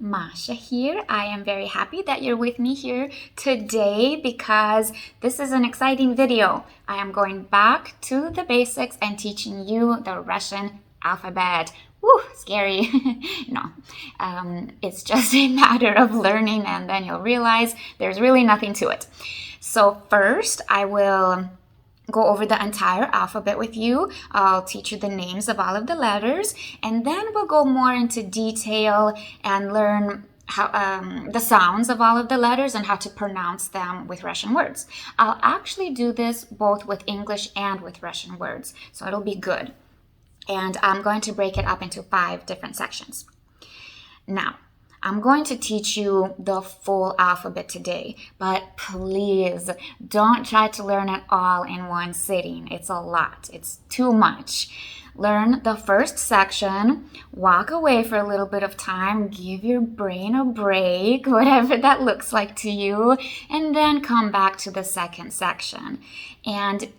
Masha here. I am very happy that you're with me here today because this is an exciting video. I am going back to the basics and teaching you the Russian alphabet. Woo, scary. No, it's just a matter of learning and then you'll realize there's really nothing to it. So first I will go over the entire alphabet with you. I'll teach you the names of all of the letters, and then we'll go more into detail and learn how the sounds of all of the letters and how to pronounce them with Russian words. I'll actually do this both with English and with Russian words, so it'll be good. And I'm going to break it up into 5 different sections. Now, I'm going to teach you the full alphabet today, but please don't try to learn it all in one sitting. It's a lot. It's too much. Learn the first section, walk away for a little bit of time, give your brain a break, whatever that looks like to you, and then come back to the second section. And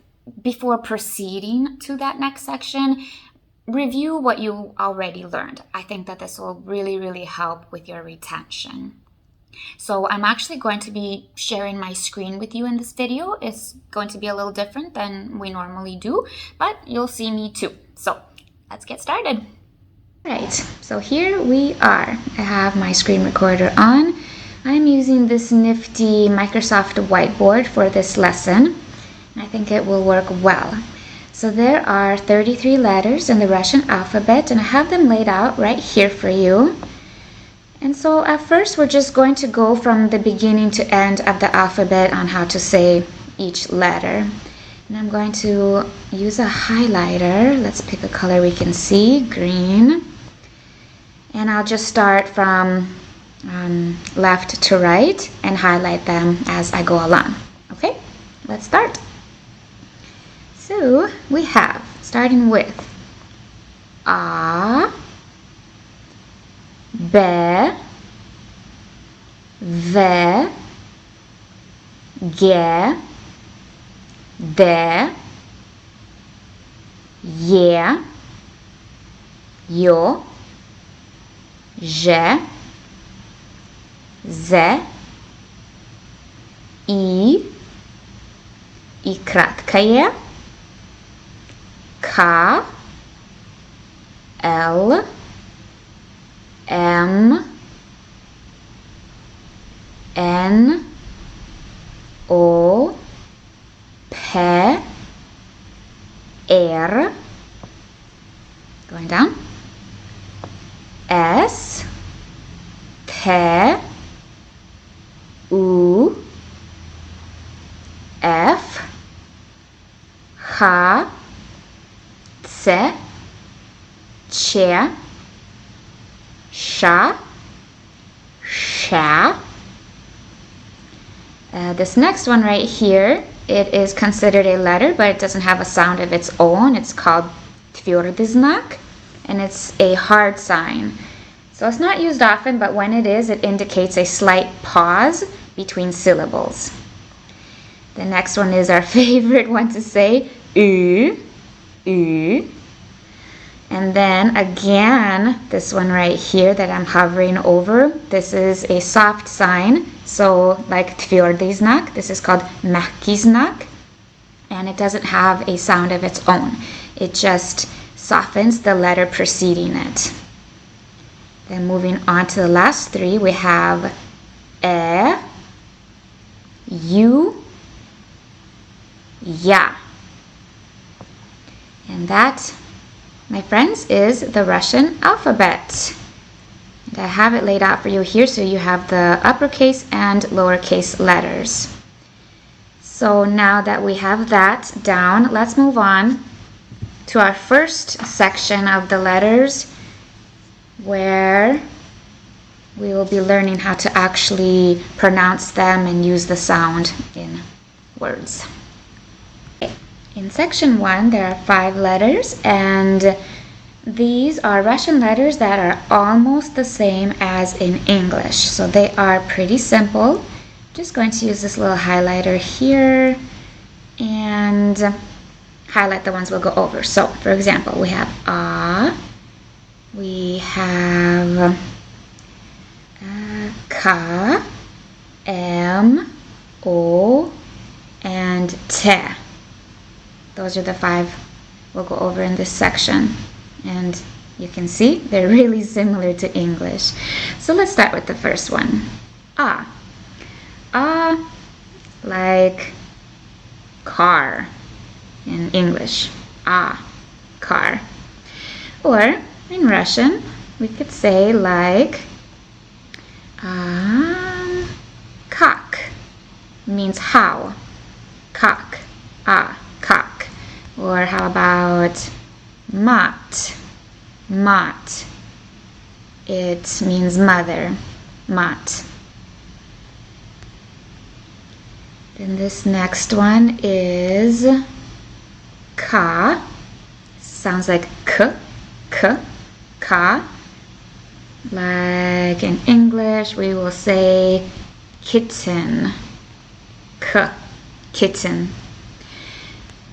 before proceeding to that next section, review what you already learned. I think that this will really help with your retention. So I'm actually going to be sharing my screen with you in this video. It's going to be a little different than we normally do, but you'll see me too. So let's get started. All right, so here we are. I have my screen recorder on. I'm using this nifty Microsoft whiteboard for this lesson. I think it will work well. So there are 33 letters in the Russian alphabet, and I have them laid out right here for you. And so at first we're just going to go from the beginning to end of the alphabet on how to say each letter. And I'm going to use a highlighter. Let's pick a color we can see, green. And I'll just start from left to right and highlight them as I go along. Okay, let's start. So we have, starting with A, B, V, G, D, Е, Ё, Ж, З, И краткое, К, Л, М, Н, О, П, Р, going down, С, Т, У, Ф, Х, Ц, Ч, Ш, Ш. This next one right here, it is considered a letter, but it doesn't have a sound of its own. It's called tвердый знак, and it's a hard sign. So it's not used often, but when it is, it indicates a slight pause between syllables. The next one is our favorite one to say, Ü, Ü. And then again, this one right here that I'm hovering over, this is a soft sign. So like tвердый знак, this is called мягкий знак. And it doesn't have a sound of its own. It just softens the letter preceding it. Then moving on to the last 3, we have E, U, Ya. And that, my friends, is the Russian alphabet. And I have it laid out for you here, so you have the uppercase and lowercase letters. So now that we have that down, let's move on to our first section of the letters, where we will be learning how to actually pronounce them and use the sound in words. In section 1, there are 5 letters, and these are Russian letters that are almost the same as in English. So they are pretty simple. Just going to use this little highlighter here and highlight the ones we'll go over. So, for example, we have A, we have Ka, M, O, and Te. Those are the 5 we'll go over in this section. And you can see they're really similar to English. So let's start with the first one. Ah. Ah, like car in English. Ah, car. Or in Russian, we could say like kak means how. Kak. Ah, kak. Or how about mat? Mat. It means mother. Mat. Then this next one is ka. Sounds like k, ka. Like in English, we will say kitten. K, kitten.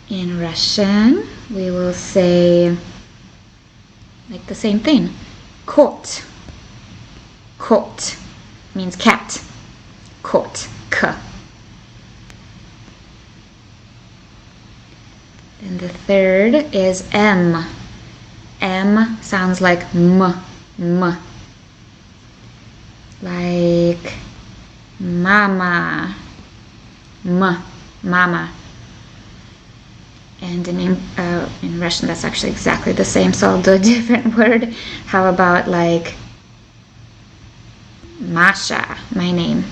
In Russian, we will say like the same thing. Kot. Kot means cat. Kot. K. And the third is M. M sounds like m. Like mama. Mama. And in Russian, that's actually exactly the same, so I'll do a different word. How about like Masha, my name.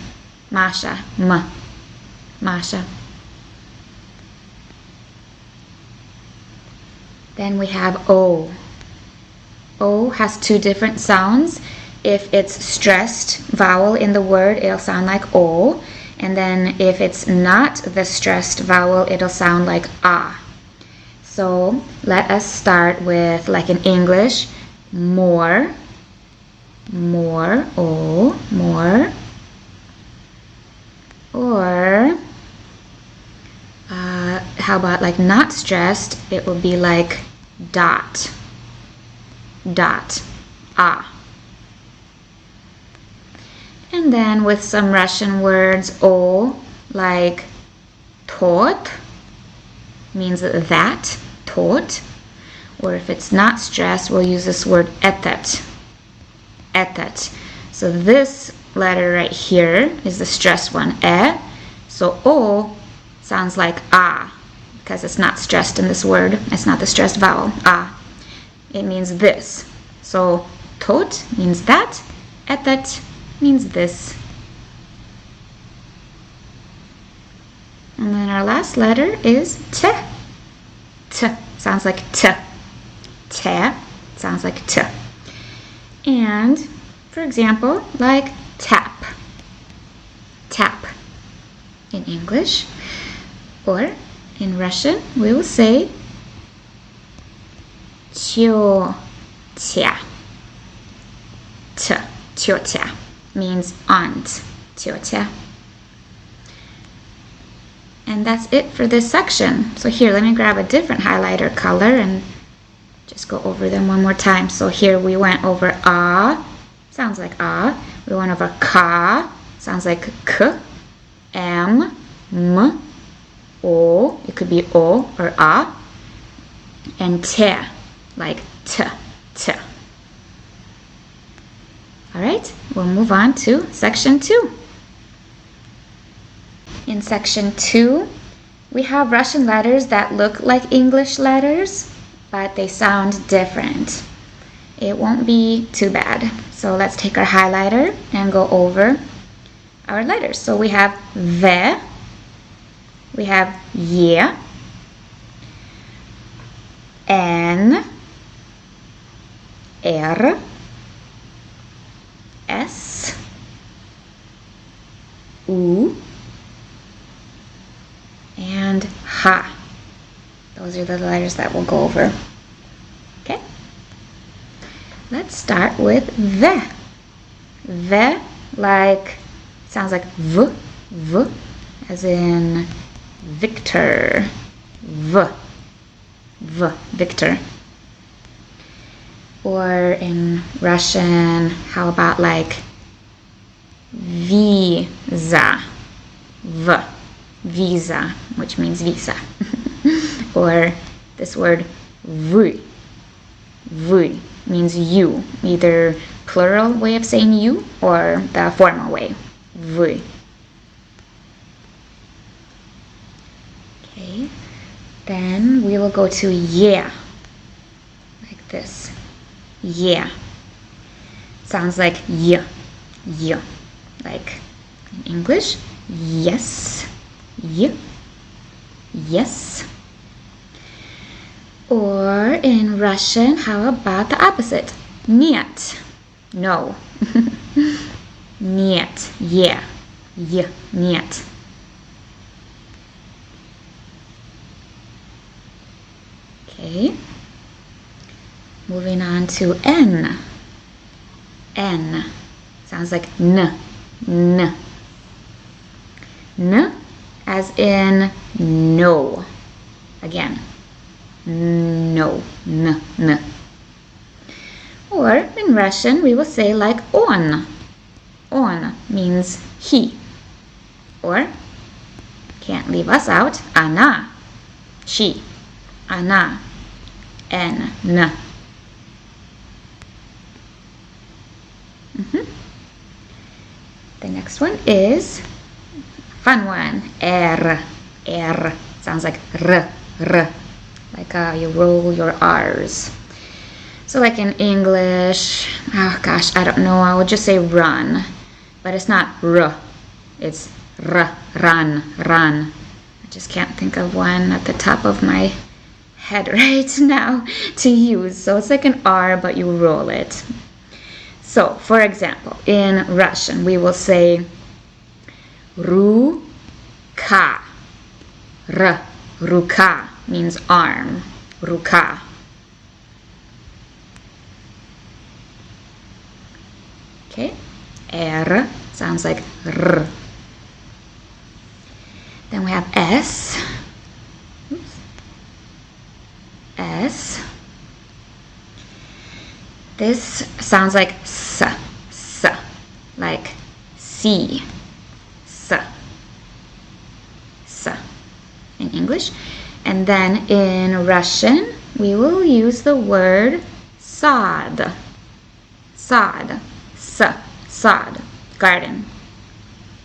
Masha, Masha. Then we have O. O has 2 different sounds. If it's stressed vowel in the word, it'll sound like O. And then if it's not the stressed vowel, it'll sound like ah. So let us start with, like in English, more. More, O, more. Or how about like not stressed? It would be like dot. Dot. Ah. And then with some Russian words, O, like tot, means that, tot. Or if it's not stressed, we'll use this word etet. Etet. So this letter right here is the stressed one, e. So O sounds like ah, because it's not stressed in this word. It's not the stressed vowel, ah. It means this. So tot means that, etet means this. And then our last letter is te. T sounds like t. Te sounds like t. And for example, like tap. Tap in English. Or in Russian, we will say tётя. T, tёtя, means aunt. Tёtя. And that's it for this section. So here, let me grab a different highlighter color and just go over them one more time. So here we went over ah, sounds like ah. We went over ka, sounds like k. M, m, o, it could be o or a. And te, like t, t. All right, we'll move on to section 2. In section 2, we have Russian letters that look like English letters, but they sound different. It won't be too bad. So let's take our highlighter and go over our letters. So we have V, we have Y, N, R, S, U, and H. Those are the letters that we'll go over. Okay? Let's start with V. V, like, sounds like V, V, as in Victor. V, V, Victor. Or in Russian, how about like visa, visa, which means visa. Or this word вы means you, either plural way of saying you or the formal way, вы. Okay, then we will go to yeah, like this, yeah. Sounds like yeah, yeah, like in English, yes, yeah, yes. Or in Russian, how about the opposite? Нет, no. Нет, yeah, yeah, нет. Okay. Moving on to N. N. Sounds like N. N. N as in no. Again. No. N. N. Or in Russian we will say like on. On means he. Or, can't leave us out, она. She. Она. N. N. The next one is fun one. R. R. Sounds like R. R. Like you roll your R's. So like in English, oh gosh, I don't know, I would just say run. But it's not R. It's R. Run. Run. I just can't think of one at the top of my head right now to use. So it's like an R, but you roll it. So, for example, in Russian, we will say ruka. R, ruka means arm. Ruka. Okay. R sounds like R. Then we have S. Oops. S. This sounds like S, S, like see, S, S in English. And then in Russian, we will use the word sad, sad, S, sad, garden,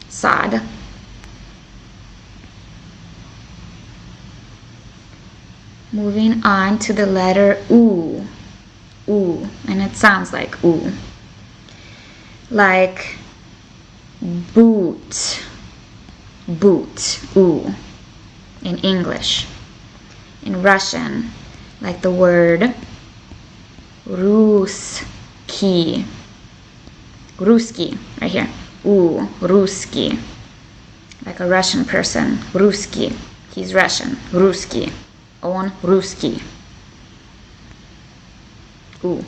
sad. Moving on to the letter U. U, and it sounds like U. Like boot, boot, U in English. In Russian, like the word Ruski, Ruski, right here. U, Ruski. Like a Russian person, Ruski. He's Russian, Ruski. On Ruski. U.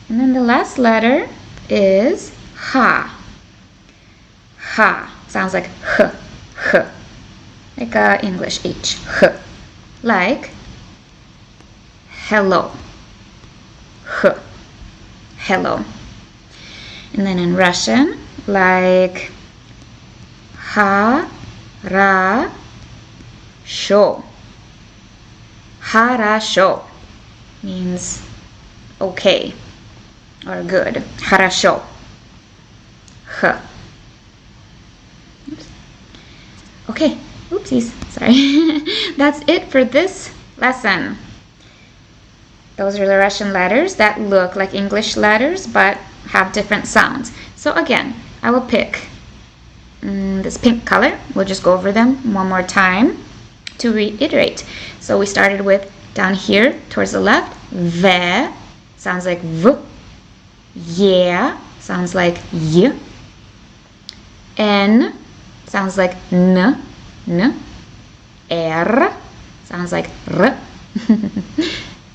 And then the last letter is Ha. Ha. Sounds like H. H. Like English H. H. Like hello. H. Hello. And then in Russian, like Ha-ra-sho. Хорошо means okay or good. Хорошо. H. Oops. Okay. Oopsies. Sorry. That's it for this lesson. Those are the Russian letters that look like English letters but have different sounds. So again, I will pick this pink color. We'll just go over them one more time to reiterate. So we started with down here towards the left, V sounds like V, yeah sounds like Y, N sounds like N, N, R sounds like R,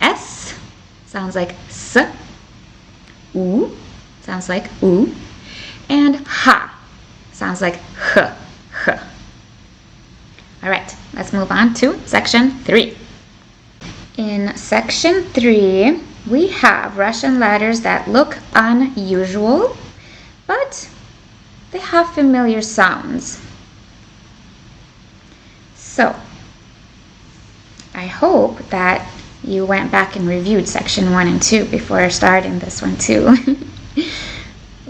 S sounds like S, U sounds like U, and H sounds like H, H. All right, let's move on to section 3. In section 3, we have Russian letters that look unusual, but they have familiar sounds. So, I hope that you went back and reviewed section 1 and 2 before starting this one too.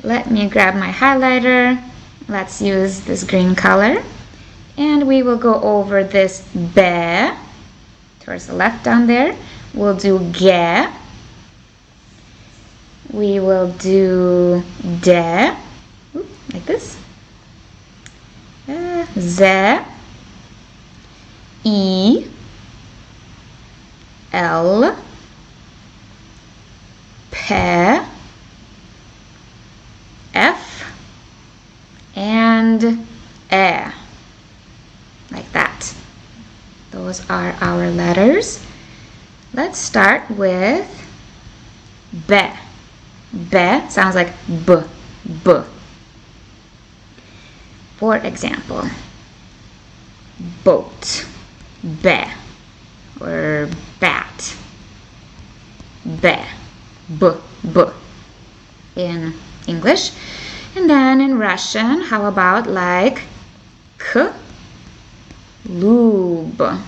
Let me grab my highlighter. Let's use this green color. And we will go over this be towards the left down there. We'll do ge. We will do de, like this. Ze, I, L, P, F, and E, like that. Those are our letters. Let's start with be. Be sounds like b, b. For example, boat, be, or bat, be, b, b in English. And then in Russian, how about like k, lube,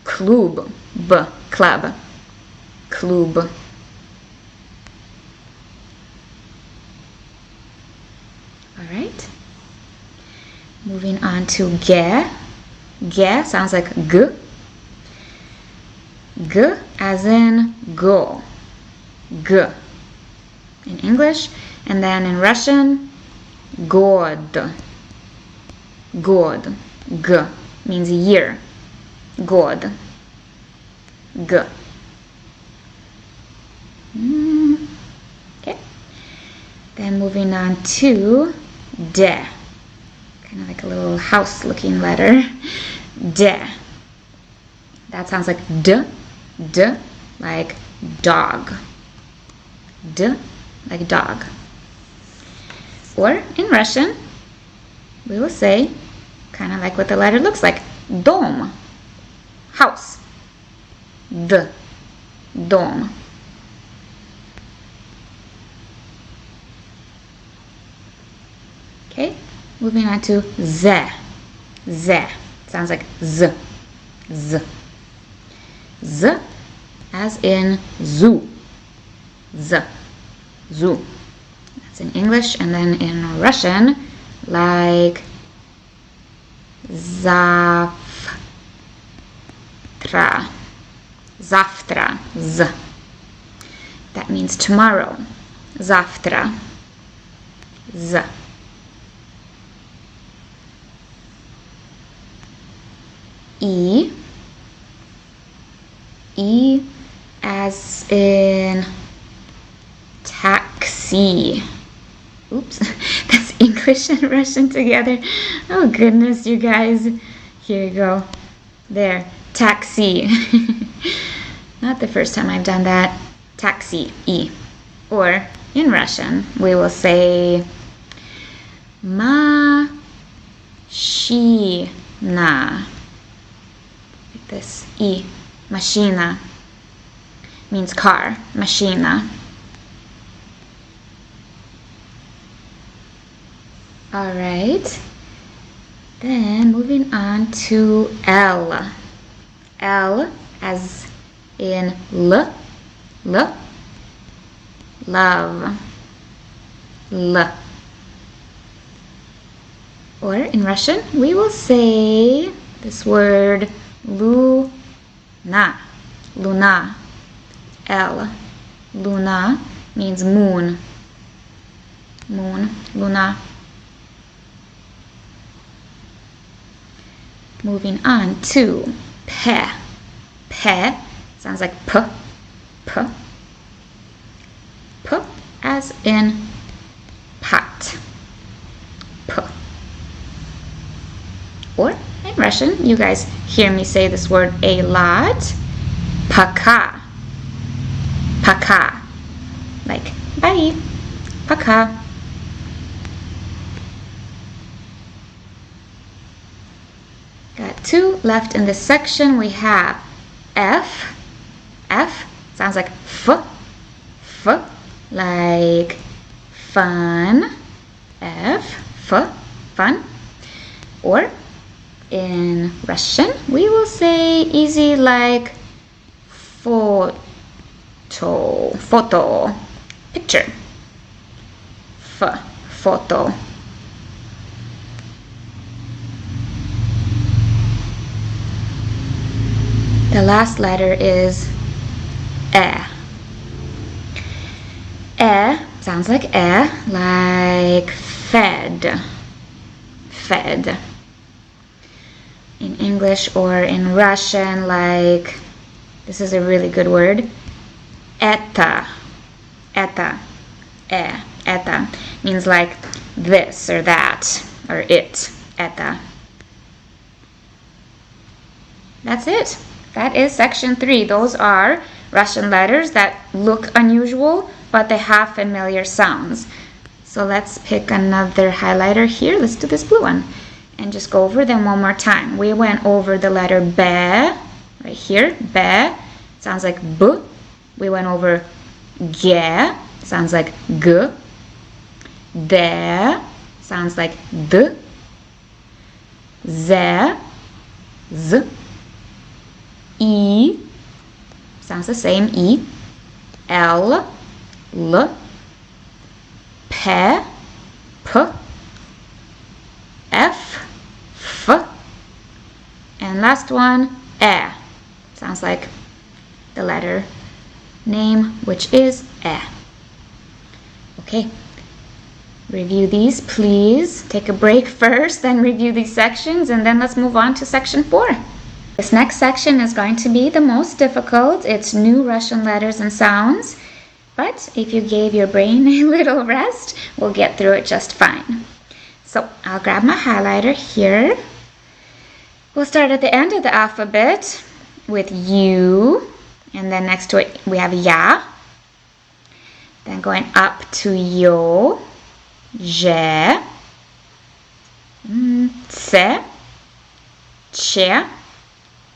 klub, b, club, klub. All right. Moving on to ge. Ge sounds like g. G as in go. G in English. And then in Russian, god. God. G means year. God. G. Okay. Then moving on to de. Kind of like a little house looking letter. De. That sounds like d. D like dog. D like dog. Or in Russian, we will say, kind of like what the letter looks like, dom, house. D, dom. Okay, moving on to ze. Ze sounds like z, z. Z as in zoo. Z, zoo. That's in English. And then in Russian, like завтра. Завтра. Z. That means tomorrow. Завтра. Z. I. I as in taxi. Oops, that's English and Russian together. Oh goodness, you guys. Here you go. There, taxi. Not the first time I've done that. Taxi, I. Or in Russian, we will say mashina. Like this, I. Mashina means car. Mashina. All right. Then moving on to L. L as in L. L. Love. L. Or in Russian, we will say this word luna. Luna. L. Luna means moon. Moon. Luna. Moving on to pe. Pe sounds like p. P. P as in pot. P. Or in Russian, you guys hear me say this word a lot. Пока. Пока. Like, bye. Пока. Got two left in this section. We have F. F sounds like f. like fun, fun. Or in Russian, we will say easy like photo, picture. Photo. The last letter is e. E sounds like like fed. In English or in Russian, like, this is a really good word, это, это means like this or that or it, это. That's it. That is section 3. Those are Russian letters that look unusual, but they have familiar sounds. So let's pick another highlighter here. Let's do this blue one and just go over them one more time. We went over the letter B right here. B sounds like B. We went over G, sounds like G. D sounds like D. Z, Z. E sounds the same, E. L, L. P, P. F, F. And last one, E. Sounds like the letter name, which is E. Okay. Review these, please. Take a break first, then review these sections, and then let's move on to section 4. This next section is going to be the most difficult. It's new Russian letters and sounds. But if you gave your brain a little rest, we'll get through it just fine. So I'll grab my highlighter here. We'll start at the end of the alphabet with U. And then next to it we have Ya. Then going up to Yo, Je, Se, Che,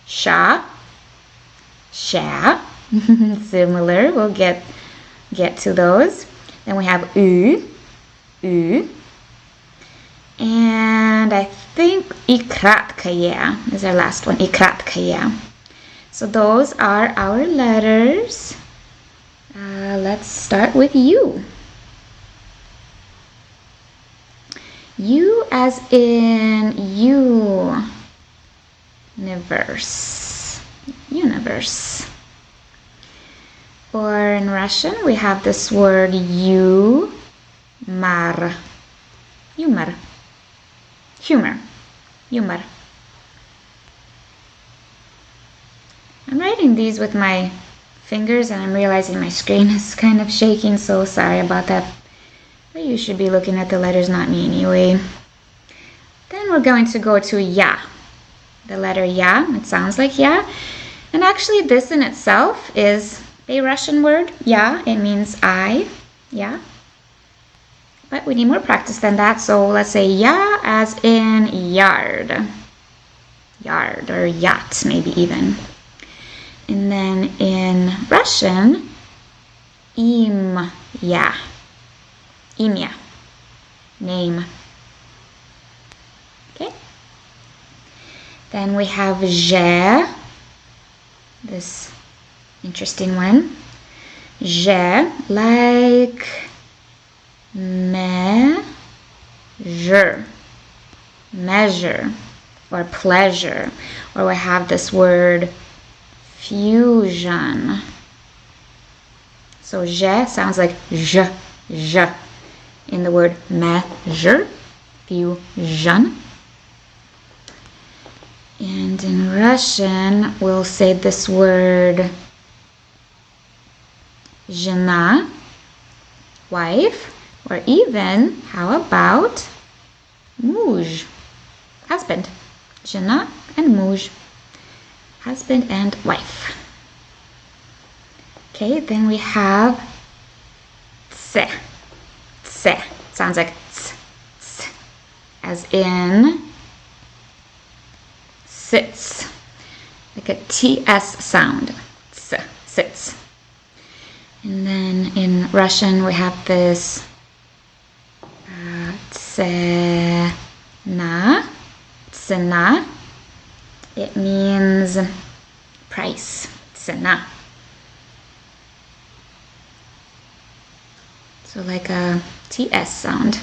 Sha, Sha. Similar, we'll get to those. Then we have U, U. And I think Ikratkaya is our last one, Ikratkaya. So those are our letters. Let's start with U. U as in universe. Universe. Or in Russian, we have this word humor. Humor. Humor. Humor. I'm writing these with my fingers and I'm realizing my screen is kind of shaking, so sorry about that. But you should be looking at the letters, not me anyway. Then we're going to go to Ya. The letter Ya, it sounds like Ya. And actually this in itself is a Russian word. Ya, it means I. Ya. But we need more practice than that, so let's say Ya as in yard. Yard or yacht, maybe even. And then in Russian, Imya. Imya. Name. Okay. Then we have Je. This interesting one. Je, like measure. Measure. Or pleasure. Or we have this word fusion. So je sounds like je. In the word measure, fusion. And in Russian, we'll say this word жена, wife, or even, how about муж, husband. Жена and муж, husband and wife. Okay, then we have tse. Tse sounds like tse, as in sits, like a TS sound. Tse, sits. And then in Russian we have this цена. Цена. It means price. Цена. So like a TS sound.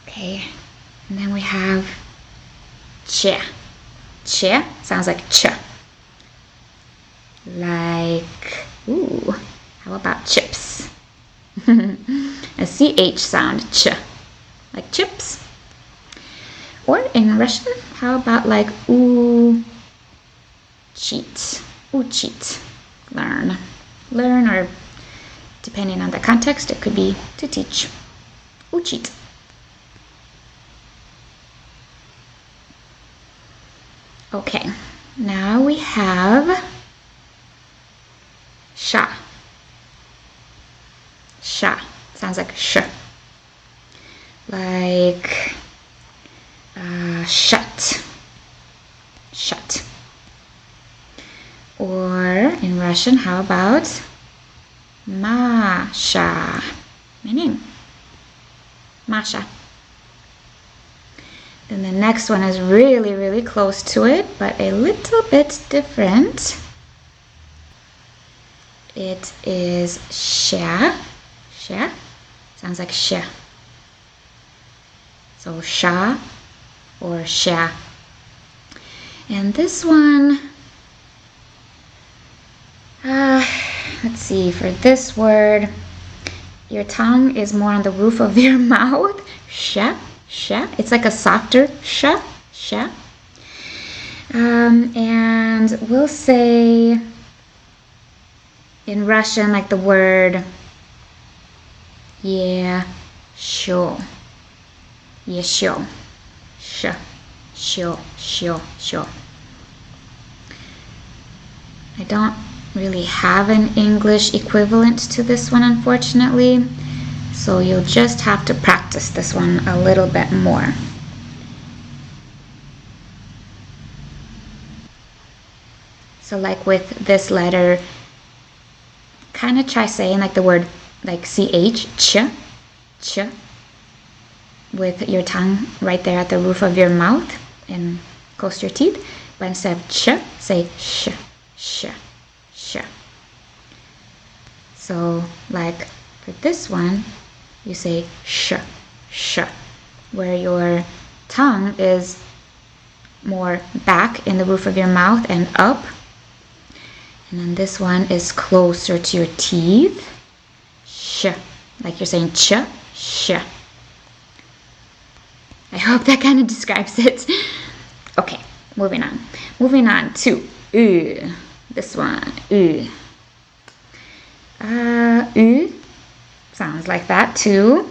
Okay. And then we have che. Che sounds like ch. Like, ooh, how about chips? A CH sound, ch, like chips. Or in Russian, how about like cheat, cheat, learn, or depending on the context, it could be to teach, cheat. Okay, now we have sha. Sha sounds like sh. Like shut. Shut. Or in Russian, how about Masha? My name. Masha. Then the next one is really, really close to it, but a little bit different. It is sha. Sha sounds like sha. So sha or sha. And this one, let's see, for this word, your tongue is more on the roof of your mouth. Sha. Sha. It's like a softer sha, sha. And we'll say in Russian, like the word, yeah, sure. Yeah, sure. Sure. Sure. Sure. Sure. I don't really have an English equivalent to this one, unfortunately. So you'll just have to practice this one a little bit more. So like with this letter, kind of try saying like the word like ch, ch, with your tongue right there at the roof of your mouth and close to your teeth. But instead of ch, say sh, sh, sh. So like for this one, you say sh, sh, where your tongue is more back in the roof of your mouth and up. And then this one is closer to your teeth. Sh, like you're saying ch, sh. I hope that kind of describes it. Okay, moving on. Moving on to this one, sounds like that too.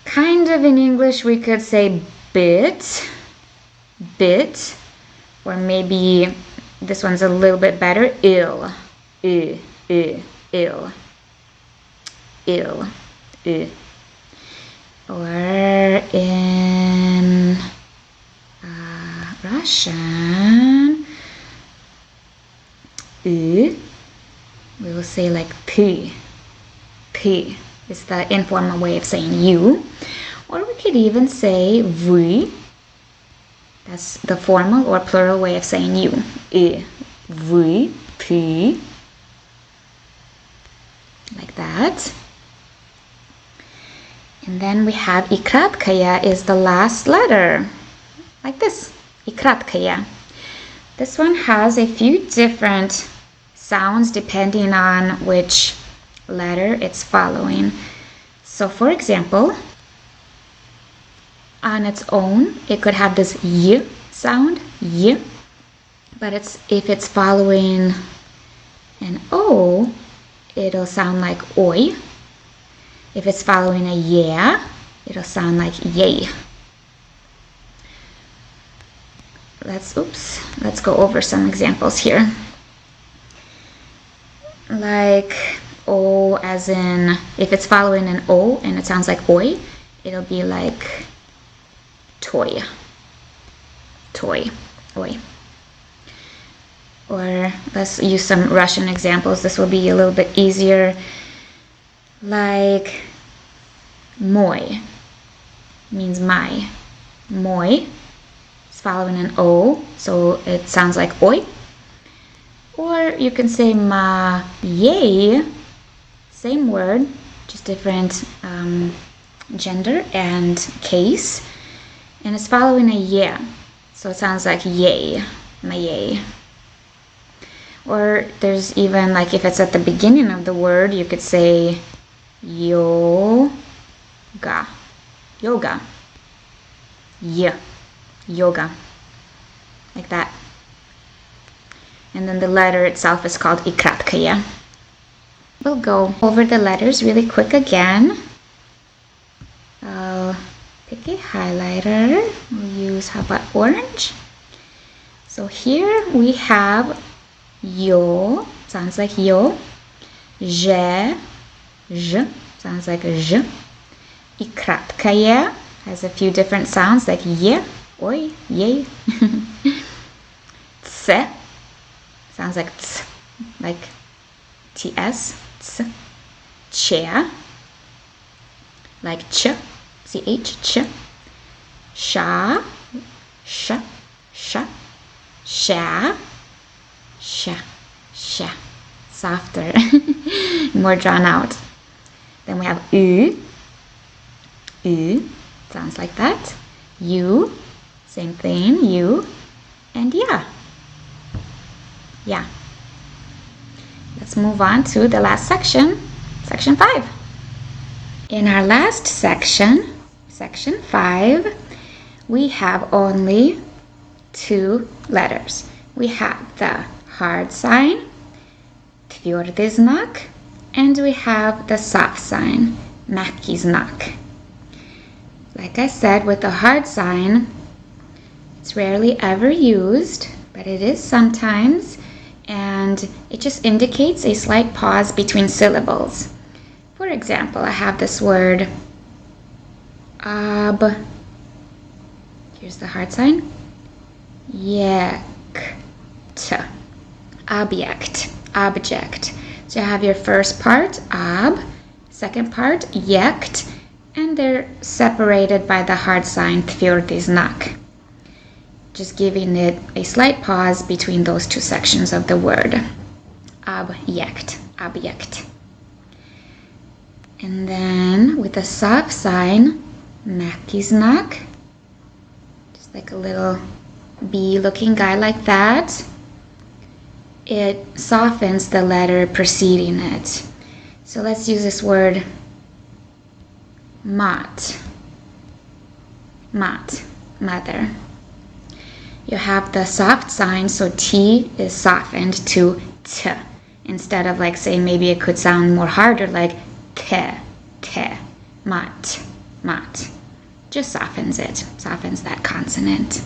Kind of in English we could say bit, or maybe this one's a little bit better, ill, ill. Or in Russian, we will say like p. Is the informal way of saying you. Or we could even say вы. That's the formal or plural way of saying you. Вы, ты. Like that. And then we have и краткая is the last letter. Like this. И краткая. This one has a few different sounds depending on which letter it's following. So for example, on its own, it could have this y sound, y, but if it's following an o, it'll sound like oi. If it's following a yeah, it'll sound like yay. Let's go over some examples here. Like o as in, if it's following an o and it sounds like oi, it'll be like toy, oi. Or let's use some Russian examples. This will be a little bit easier. Like mой means my. Mой is following an O, so it sounds like oi. Or you can say моей, same word, just different gender and case. And it's following a ye, so it sounds like yay, моей. Or there's even, like, if it's at the beginning of the word, you could say yoga, yoga, yeah, yoga, like that. And then the letter itself is called и краткое. We'll go over the letters really quick again. I'll pick a highlighter. We'll use, how about orange? So here we have yo, sounds like yo. J, sounds like j. И краткое has a few different sounds like ye, oi, yay. Ц, sounds like ts, like ts, ts. Che, like ch, ch, ch. Sha, sh, sha. Sha, sha, sha. Softer, more drawn out. Then we have u, sounds like that. You, same thing, you. And yeah. Let's move on to the last section, section 5. In our last section, section 5, we have only 2 letters. We have the hard sign, tвердый знак, and we have the soft sign, мягкий знак. Like I said, with the hard sign, it's rarely ever used, but it is sometimes, and it just indicates a slight pause between syllables. For example, I have this word ab. Here's the hard sign. Yekt. Object. Object. So you have your first part, ab, second part, yekt, and they're separated by the hard sign, tвердый знак. Just giving it a slight pause between those 2 sections of the word. Object, object. And then with the soft sign, мягкий знак, just like a little bee-looking guy like that, it softens the letter preceding it. So let's use this word, mat, mat, mother. You have the soft sign, so T is softened to T. Instead of, like, say, maybe it could sound more harder, like te, mat, mat. Just softens it, softens that consonant.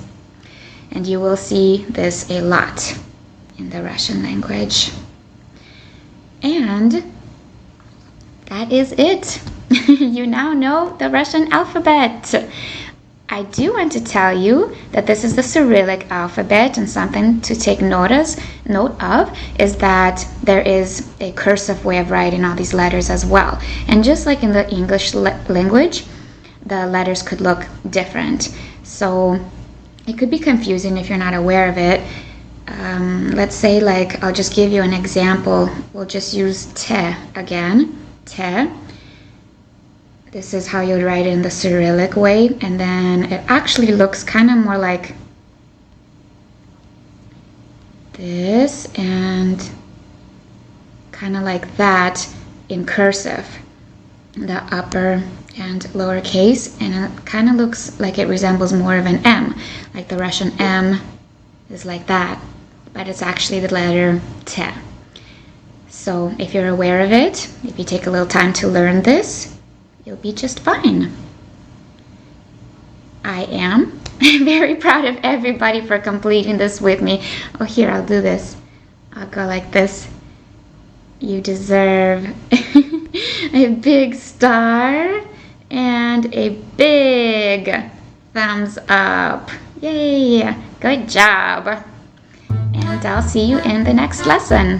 And you will see this a lot in the Russian language. And that is it. You now know the Russian alphabet. I do want to tell you that this is the Cyrillic alphabet, and something to take note of is that there is a cursive way of writing all these letters as well. And just like in the English language, the letters could look different. So it could be confusing if you're not aware of it. Let's say, like, I'll just give you an example. We'll just use te again. Te. This is how you would write it in the Cyrillic way, and then it actually looks kind of more like this and kind of like that in cursive, the upper and lower case, and it kind of looks like it resembles more of an M, like the Russian M is like that, but it's actually the letter T. So if you're aware of it, if you take a little time to learn this, you'll be just fine. I am very proud of everybody for completing this with me. Oh, here, I'll do this. I'll go like this. You deserve a big star and a big thumbs up. Yay! Good job. And and I'll see you in the next lesson.